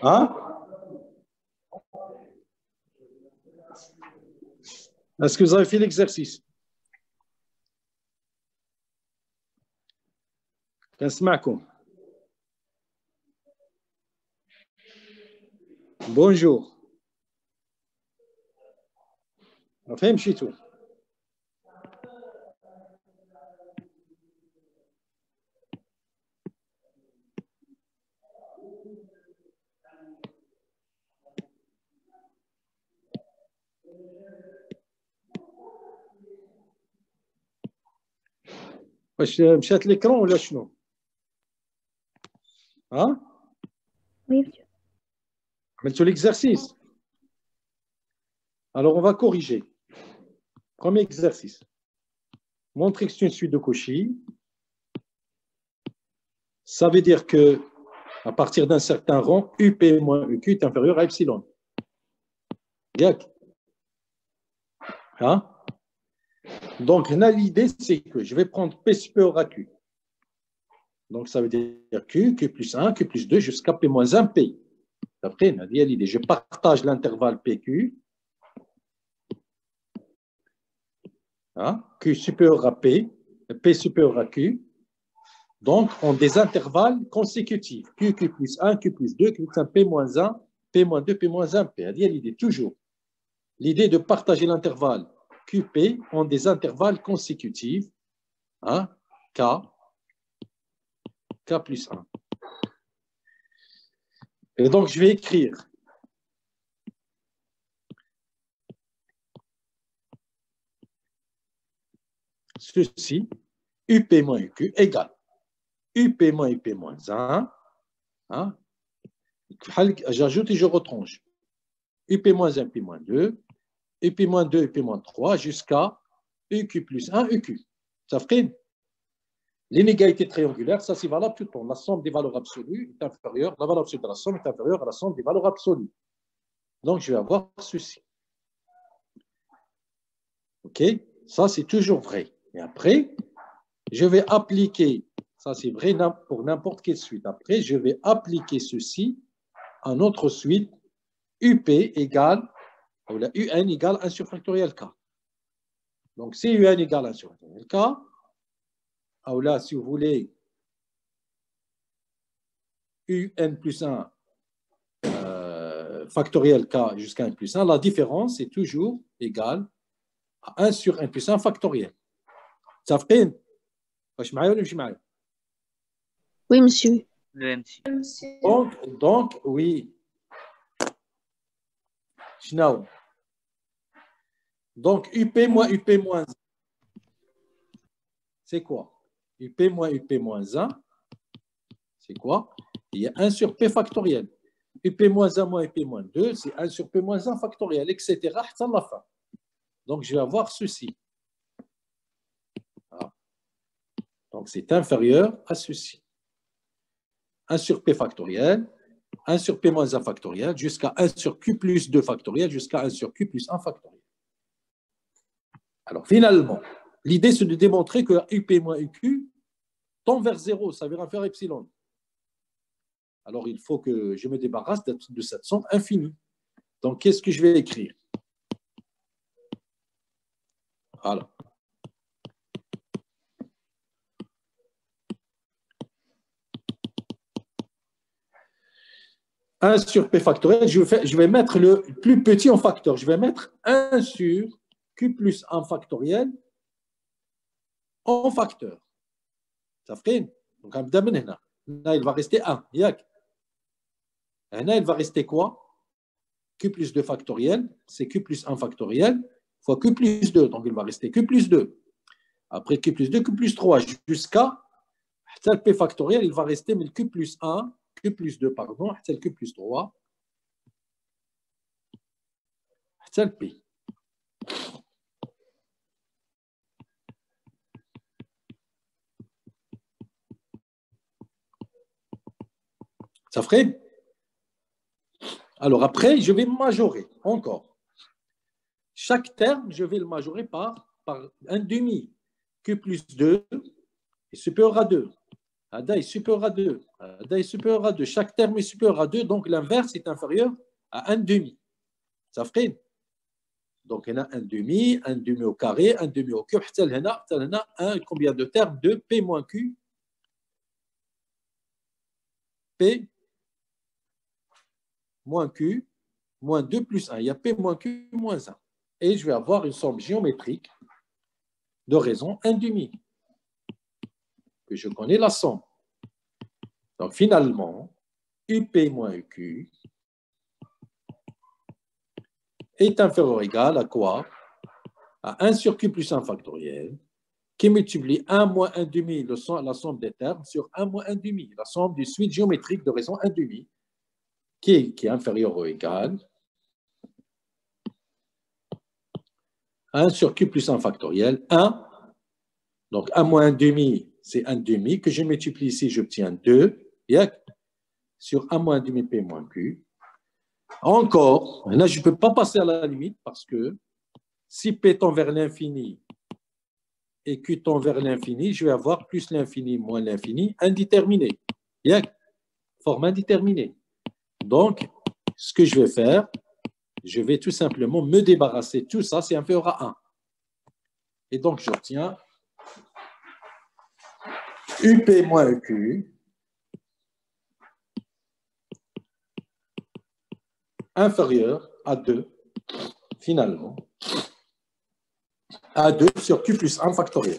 Hein? Est-ce que vous avez fait l'exercice? Bonjour. فهم مشيتوا؟ واش مشات l'écran ولا شنو؟ ها؟ Oui. عملتوا l'exercice. Alors, on va corriger. Premier exercice. Montrer que c'est une suite de Cauchy. Ça veut dire que à partir d'un certain rang, UP moins UQ est inférieur à epsilon. Yak. Hein? Donc, là, l'idée, c'est que je vais prendre P supérieur à Q. Donc, ça veut dire Q plus 1, Q plus 2 jusqu'à P moins 1, P. Après, on a dit l'idée. Je partage l'intervalle PQ. Hein? Q supérieur à P, P supérieur à Q. Donc, on des intervalles consécutifs. Q plus 1, Q plus 2, Q plus 1, P moins 1, P moins 2, P moins 1, P. C'est-à-dire l'idée, toujours. L'idée de partager l'intervalle QP en des intervalles consécutifs. Hein? K plus 1. Et donc, je vais écrire ceci, UP moins UQ égale UP moins UP moins 1. Hein? J'ajoute et je retranche. UP moins 1, UP moins 2, UP moins 2, UP moins 3, jusqu'à UQ plus 1, UQ. Ça fait l'inégalité triangulaire, ça c'est valable tout le temps. La somme des valeurs absolues est inférieure, la valeur absolue de la somme est inférieure à la somme des valeurs absolues. Donc, je vais avoir ceci. OK? Ça, c'est toujours vrai. Et après, je vais appliquer, ça c'est vrai pour n'importe quelle suite. Après, je vais appliquer ceci à notre suite UP égale, ou la UN égale 1 sur factoriel K. Donc, si UN égale 1 sur factoriel K, ou là, si vous voulez, UN plus 1 factoriel K jusqu'à 1 plus 1, la différence est toujours égale à 1 sur 1 plus 1 factoriel. Ça fait واش معايا ولا مش معايا؟ Oui, monsieur. Donc, oui. شنو؟ Donc, UP moins UP moins 1. C'est quoi? UP moins UP moins 1. C'est quoi? Il y a 1 sur P factoriel. UP moins 1 moins UP moins 2, c'est 1 sur P moins 1 factoriel, etc. à la fin. Donc, je vais avoir ceci. Voilà. Donc, c'est inférieur à ceci. 1 sur P factoriel, 1 sur P moins 1 factoriel, jusqu'à 1 sur Q plus 2 factoriel, jusqu'à 1 sur Q plus 1 factoriel. Alors, finalement, l'idée, c'est de démontrer que UP moins UQ tend vers 0, ça veut dire inférieur à epsilon. Alors, il faut que je me débarrasse de cette somme infinie. Donc, qu'est-ce que je vais écrire? Voilà. « 1 sur P factoriel, je vais mettre le plus petit en facteur. Je vais mettre 1 sur Q plus 1 factoriel en facteur. Ça fait donc, il va rester 1. Il va rester quoi? Q plus 2 factoriel, c'est Q plus 1 factoriel fois Q plus 2. Donc, il va rester Q plus 2. Après Q plus 2, Q plus 3, jusqu'à le P factoriel, il va rester mais le Q plus 1, Q plus 2, pardon, le Q plus 3, le P. Ça ferait? Alors après, je vais majorer encore. Chaque terme, je vais le majorer par un demi. Q plus 2 est supérieur à 2. Ada est supérieur à 2. Ada est supérieur à 2. Chaque terme est supérieur à 2, donc l'inverse est inférieur à 1 demi. Ça fait. Donc, il y a un demi au carré, un demi au cube. Combien de termes? 2, P moins Q. P moins Q moins 2 plus 1. Il y a P moins Q moins 1. Et je vais avoir une somme géométrique de raison 1 demi. Que je connais la somme. Donc, finalement, UP moins UQ est inférieur ou égal à quoi? À 1 sur Q plus 1 factoriel, qui multiplie 1 moins 1 demi, la somme des termes, sur 1 moins 1 demi, la somme du suite géométrique de raison 1 demi, qui est inférieur ou égal à 1 sur Q plus 1 factoriel, 1. Donc, 1 moins 1 demi, c'est 1 demi, que je multiplie ici, j'obtiens 2, sur 1 moins 1 demi P moins Q. Encore, là, je ne peux pas passer à la limite parce que si P tend vers l'infini et Q tend vers l'infini, je vais avoir plus l'infini moins l'infini, indéterminé. Forme indéterminée. Donc, ce que je vais faire, je vais tout simplement me débarrasser. Tout ça, c'est inférieur à 1. Et donc, j'obtiens UP moins EQ inférieur à 2, finalement, à 2 sur Q plus 1 factoriel.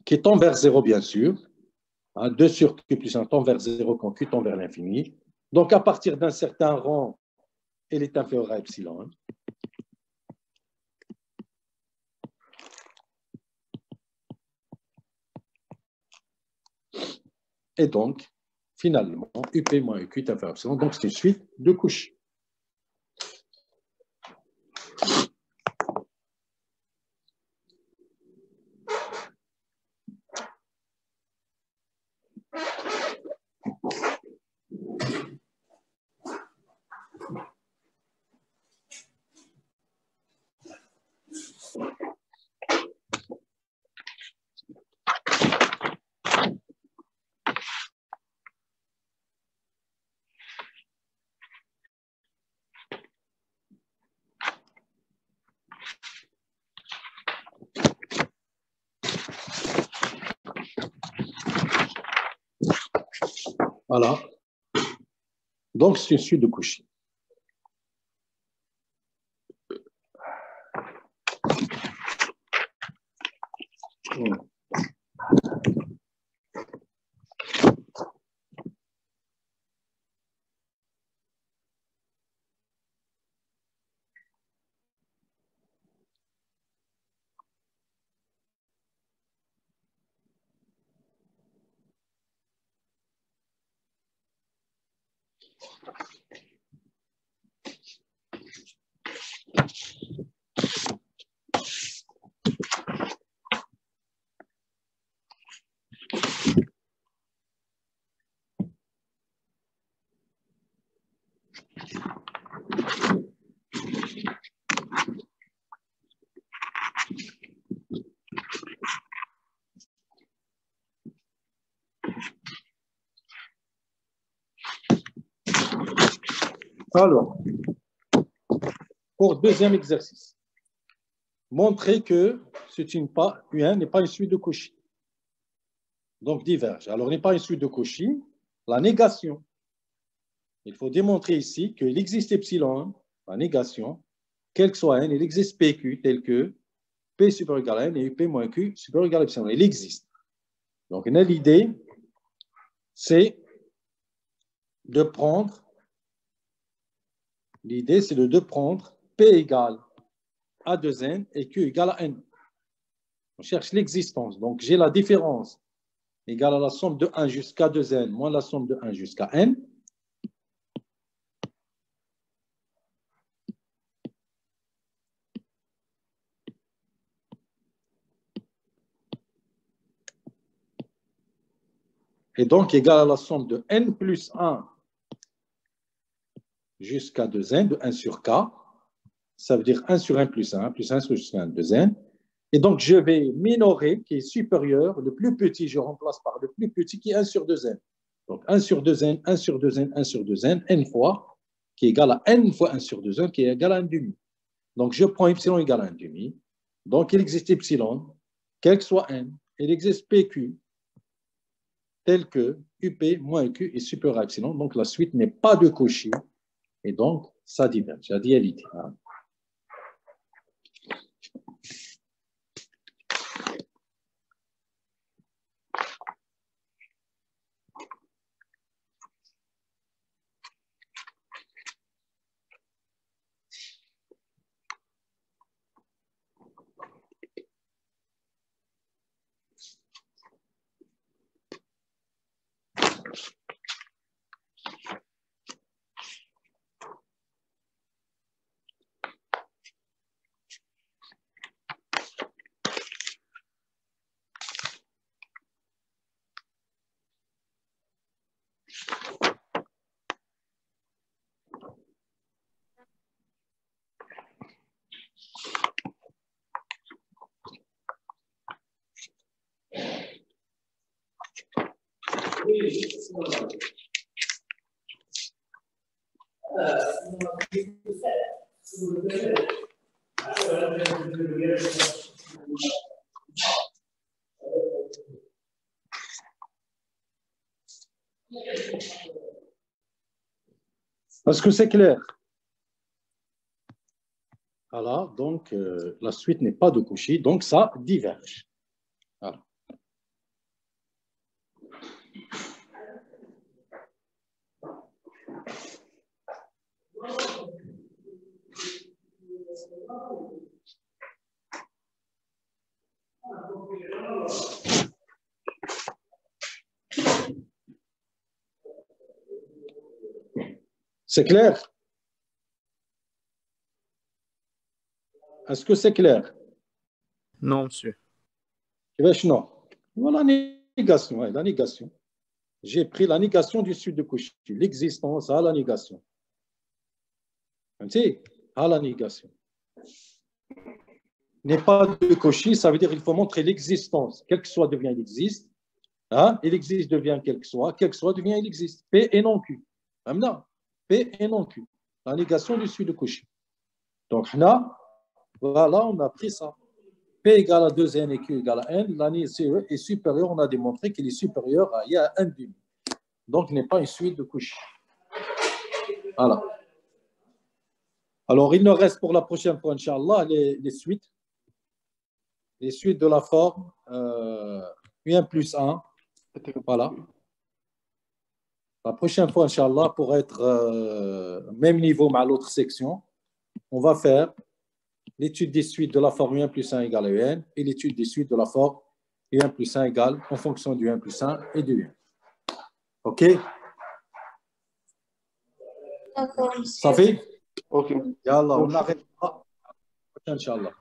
Qui tend vers 0, bien sûr. 2 sur Q plus 1 tend vers 0 quand Q tend vers l'infini. Donc, à partir d'un certain rang, elle est inférieure à epsilon. Et donc, finalement, UP moins UQ est inférieur à epsilon. Donc, c'est une suite de couches. Voilà. Donc, c'est une suite de couches. Alors, pour deuxième exercice, montrer que U1 n'est pas une suite de Cauchy. Donc, diverge. Alors, n'est pas une suite de Cauchy, la négation. Il faut démontrer ici qu'il existe epsilon, la négation, quel que soit n, il existe PQ tel que P supérieur égal à n et P moins Q supérieur égal à epsilon. Il existe. Donc, l'idée, c'est de prendre P égale à 2n et Q égale à n. On cherche l'existence. Donc, j'ai la différence égale à la somme de 1 jusqu'à 2n moins la somme de 1 jusqu'à n. Et donc, égale à la somme de n plus 1 jusqu'à 2n, de 1 sur k. Ça veut dire 1 sur 1 plus 1 jusqu'à 2n. Et donc, je vais minorer, qui est supérieur, le plus petit, je remplace par le plus petit, qui est 1 sur 2n. Donc, 1 sur 2n, 1 sur 2n, 1 sur 2n, n fois, qui est égal à n fois 1 sur 2n, qui est égal à 1 demi. Donc, je prends epsilon égale à 1 demi. Donc, il existe epsilon, quel que soit n. Il existe pq, tel que up moins q est supérieur à epsilon. Donc, la suite n'est pas de Cauchy. Et donc, ça diverge, la dualité. Est-ce que c'est clair? Voilà, donc la suite n'est pas de Cauchy, donc ça diverge. Voilà. C'est clair? Est-ce que c'est clair? Non, monsieur. Non. Voilà la négation. Ouais, la négation. J'ai pris la négation du sud de Cauchy. L'existence à la négation. À la négation. N'est pas de Cauchy, ça veut dire qu'il faut montrer l'existence. Quel que soit devient, il existe. Hein? Il existe devient quel que soit devient, il existe. P et non Q. Maintenant, P et non Q. La négation du sud de Cauchy. Donc là, voilà, on a pris ça. P égale à 2n et Q égale à n. L'année CE est supérieure, on a démontré qu'il est supérieur à, il y a 1 demi. Donc, il n'est pas une suite de Cauchy. Voilà. Alors, il nous reste pour la prochaine fois, Inch'Allah, les suites. Les suites de la forme un plus 1. Voilà. La prochaine fois, Inch'Allah, pour être même niveau mais à l'autre section, on va faire l'étude des suites de la forme U1 plus 1 égale à UN et l'étude des suites de la forme U1 plus 1 égale en fonction du 1 plus 1 et du 1. OK? Ça fait? Ok. Yallah, on arrête là. Inch'Allah.